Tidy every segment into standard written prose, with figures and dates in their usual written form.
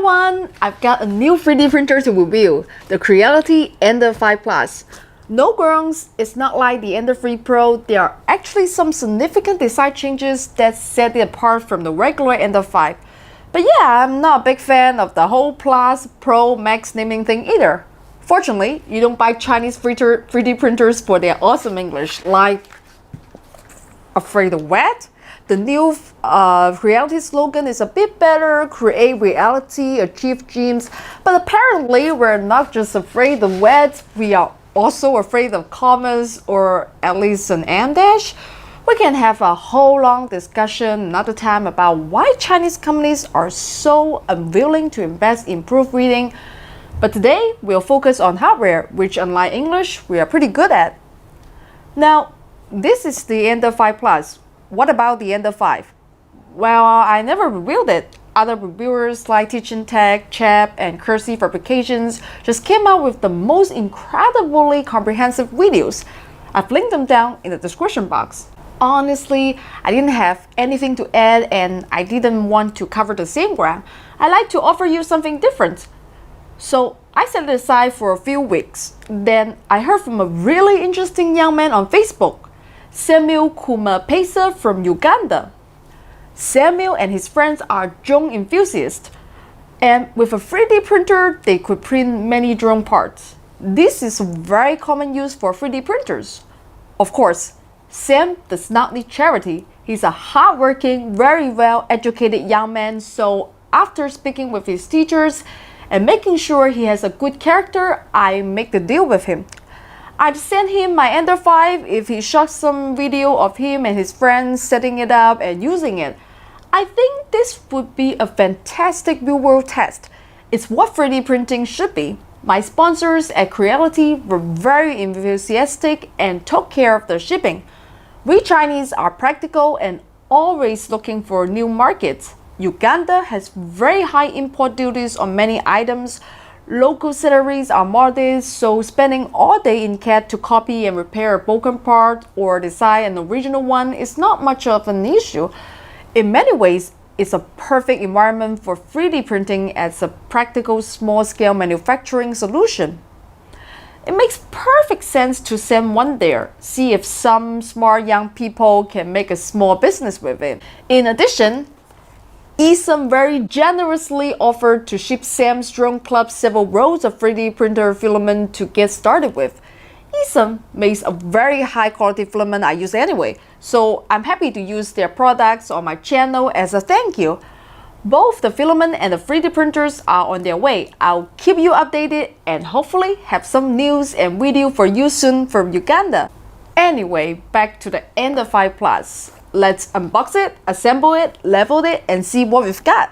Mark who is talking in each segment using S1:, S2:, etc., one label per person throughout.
S1: everyone! I've got a new 3D printer to review, the Creality Ender 5 Plus. No groans, it's not like the Ender 3 Pro. There are actually some significant design changes that set it apart from the regular Ender 5. But yeah, I'm not a big fan of the whole Plus, Pro, Max naming thing either. Fortunately, you don't buy Chinese 3D printers for their awesome English, like afraid of wet. The new Creality slogan is a bit better: create reality, achieve dreams. But apparently, we're not just afraid of wet, we are also afraid of commas, or at least an em dash. We can have a whole long discussion another time about why Chinese companies are so unwilling to invest in proofreading. But today, we'll focus on hardware, which unlike English, we are pretty good at. Now, this is the Ender 5 Plus. What about the Ender 5? Well, I never reviewed it. Other reviewers like Teaching Tech, Chap, and Cursive Fabrications just came out with the most incredibly comprehensive videos. I've linked them down in the description box. Honestly, I didn't have anything to add and I didn't want to cover the same ground. I like to offer you something different. So I set it aside for a few weeks. Then I heard from a really interesting young man on Facebook, Samuel Kumapesa from Uganda. Samuel and his friends are drone enthusiasts, and with a 3D printer, they could print many drone parts. This is a very common use for 3D printers. Of course, Sam does not need charity. He's a hardworking, very well-educated young man, so after speaking with his teachers and making sure he has a good character, I make the deal with him. I'd send him my Ender 5 if he shot some video of him and his friends setting it up and using it. I think this would be a fantastic real-world test. It's what 3D printing should be. My sponsors at Creality were very enthusiastic and took care of the shipping. We Chinese are practical and always looking for new markets. Uganda has very high import duties on many items. Local salaries are modest, so spending all day in CAD to copy and repair a broken part or design an original one is not much of an issue. In many ways, it's a perfect environment for 3D printing as a practical small-scale manufacturing solution. It makes perfect sense to send one there, see if some smart young people can make a small business with it. In addition, Eason very generously offered to ship Sam's Drone Club several rolls of 3D printer filament to get started with. Eason makes a very high quality filament I use anyway, so I'm happy to use their products on my channel as a thank you. Both the filament and the 3D printers are on their way. I'll keep you updated and hopefully have some news and video for you soon from Uganda. Anyway, back to the Ender 5 Plus. Let's unbox it, assemble it, level it, and see what we've got.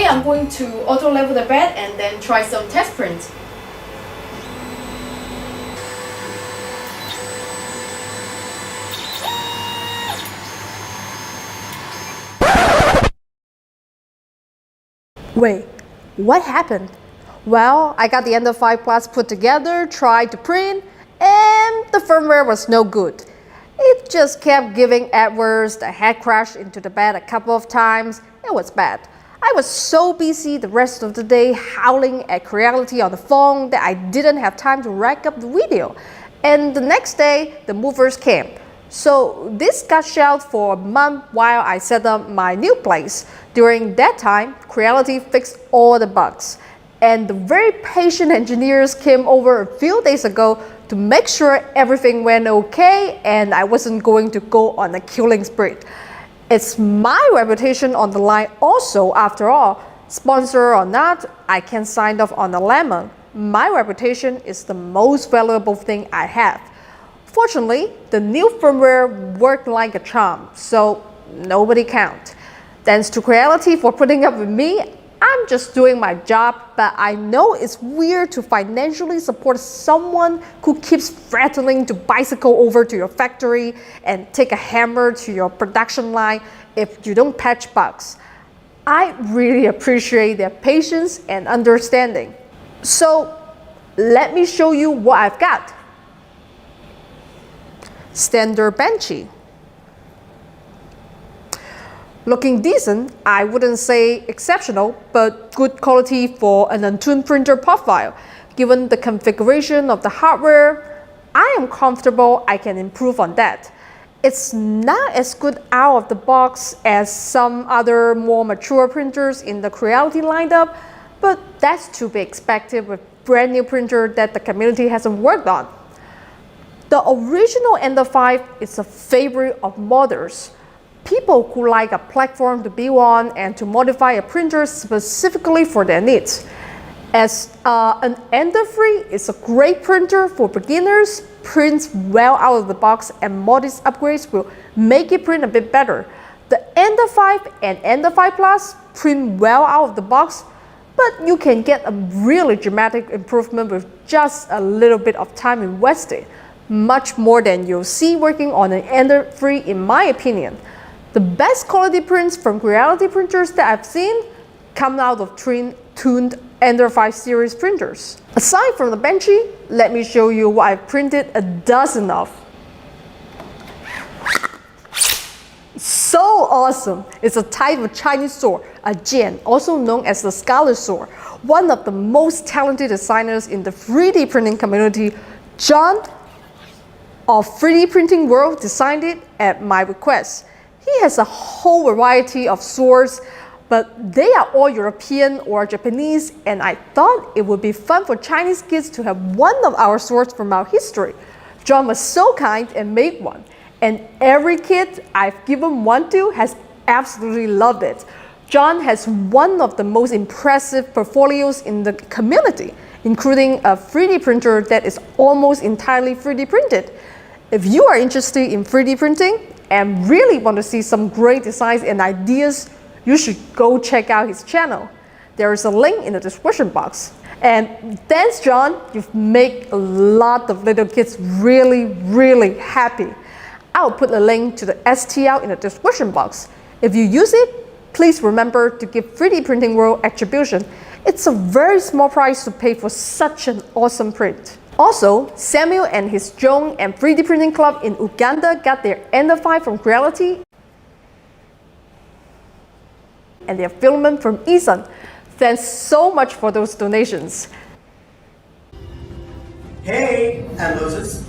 S1: I'm going to auto level the bed and then try some test prints. Wait, what happened? Well, I got the Ender 5 Plus put together, tried to print, and the firmware was no good. It just kept giving errors, the head crashed into the bed a couple of times. It was bad. I was so busy the rest of the day howling at Creality on the phone that I didn't have time to rack up the video. And the next day, the movers came. So this got shelved for a month while I set up my new place. During that time, Creality fixed all the bugs. And the very patient engineers came over a few days ago to make sure everything went okay and I wasn't going to go on a killing spree. It's my reputation on the line also, after all. Sponsor or not, I can sign off on a lemon. My reputation is the most valuable thing I have. Fortunately, the new firmware worked like a charm, so nobody count. Thanks to Creality for putting up with me. I'm just doing my job, but I know it's weird to financially support someone who keeps threatening to bicycle over to your factory and take a hammer to your production line if you don't patch bugs. I really appreciate their patience and understanding. So let me show you what I've got. Standard benchy. Looking decent, I wouldn't say exceptional, but good quality for an untuned printer profile. Given the configuration of the hardware, I am comfortable I can improve on that. It's not as good out of the box as some other more mature printers in the Creality lineup, but that's to be expected with brand new printer that the community hasn't worked on. The original Ender 5 is a favorite of modders. People who like a platform to build on and to modify a printer specifically for their needs. As an Ender 3 is a great printer for beginners, prints well out of the box, and modest upgrades will make it print a bit better. The Ender 5 and Ender 5 Plus print well out of the box, but you can get a really dramatic improvement with just a little bit of time invested. Much more than you'll see working on an Ender 3 in my opinion. The best quality prints from Creality printers that I've seen come out of tuned Ender 5 series printers. Aside from the benchy, let me show you what I've printed a dozen of. So awesome! It's a type of Chinese sword, a jian, also known as the Scarlet Sword. One of the most talented designers in the 3D printing community, John of 3D Printing World, designed it at my request. He has a whole variety of swords, but they are all European or Japanese, and I thought it would be fun for Chinese kids to have one of our swords from our history. John was so kind and made one, and every kid I've given one to has absolutely loved it. John has one of the most impressive portfolios in the community, including a 3D printer that is almost entirely 3D printed. If you are interested in 3D printing and really want to see some great designs and ideas, you should go check out his channel. There is a link in the description box. And thanks, John, you've made a lot of little kids really happy. I'll put a link to the STL in the description box. If you use it, please remember to give 3D Printing World attribution. It's a very small price to pay for such an awesome print. Also, Samuel and his Drone and 3D Printing Club in Uganda got their Ender 5 from Creality and their filament from Isan. Thanks so much for those donations.
S2: Hey, I'm Moses.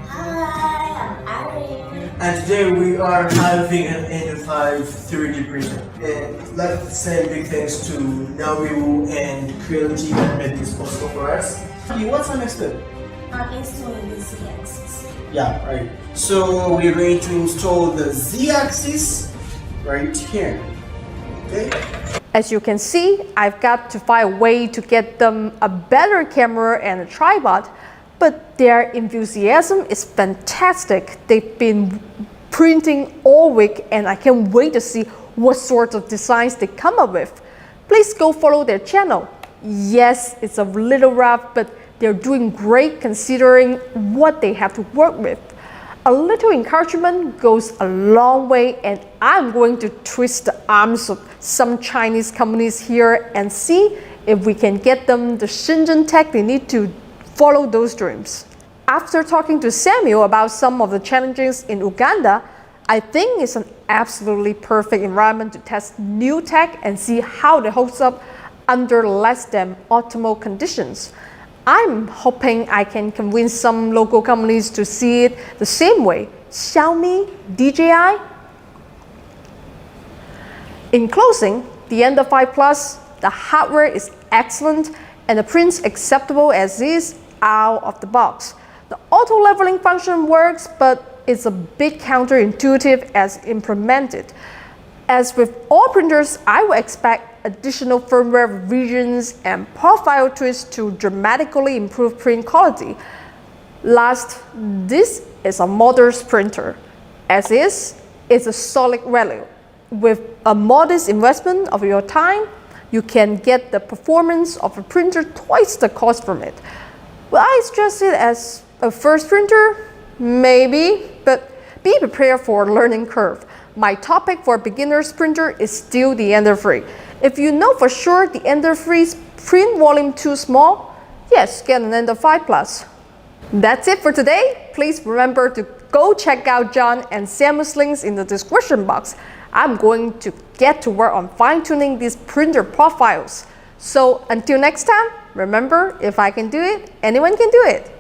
S3: Hi, I'm Irene.
S2: And today we are having an Ender 5 3D printer. And I'd like to say big thanks to Nauru and Creality that made this possible for us. Okay, what's our next step?
S3: I'm installing the Z-axis.
S2: Yeah, right. So we're going to install the Z-axis right here. Okay?
S1: As you can see, I've got to find a way to get them a better camera and a tripod, but their enthusiasm is fantastic. They've been printing all week and I can't wait to see what sort of designs they come up with, please go follow their channel. Yes, it's a little rough, but they're doing great considering what they have to work with. A little encouragement goes a long way, and I'm going to twist the arms of some Chinese companies here and see if we can get them the Shenzhen tech they need to follow those dreams. After talking to Samuel about some of the challenges in Uganda, I think it's an absolutely perfect environment to test new tech and see how it holds up under less than optimal conditions. I'm hoping I can convince some local companies to see it the same way. Xiaomi, DJI. In closing, the Ender 5 Plus, the hardware is excellent and the print's acceptable as is out of the box. The auto leveling function works, but it's a bit counterintuitive as implemented. As with all printers, I would expect additional firmware revisions and profile twists to dramatically improve print quality. Last, this is a modest printer. As is, it's a solid value. With a modest investment of your time, you can get the performance of a printer twice the cost from it. Will I suggest it as a first printer? Maybe, but be prepared for a learning curve. My topic for beginner's printer is still the Ender 3. If you know for sure the Ender 3's print volume too small, yes, get an Ender 5 Plus. That's it for today. Please remember to go check out John and Samuel's links in the description box. I'm going to get to work on fine-tuning these printer profiles. So until next time, remember, if I can do it, anyone can do it.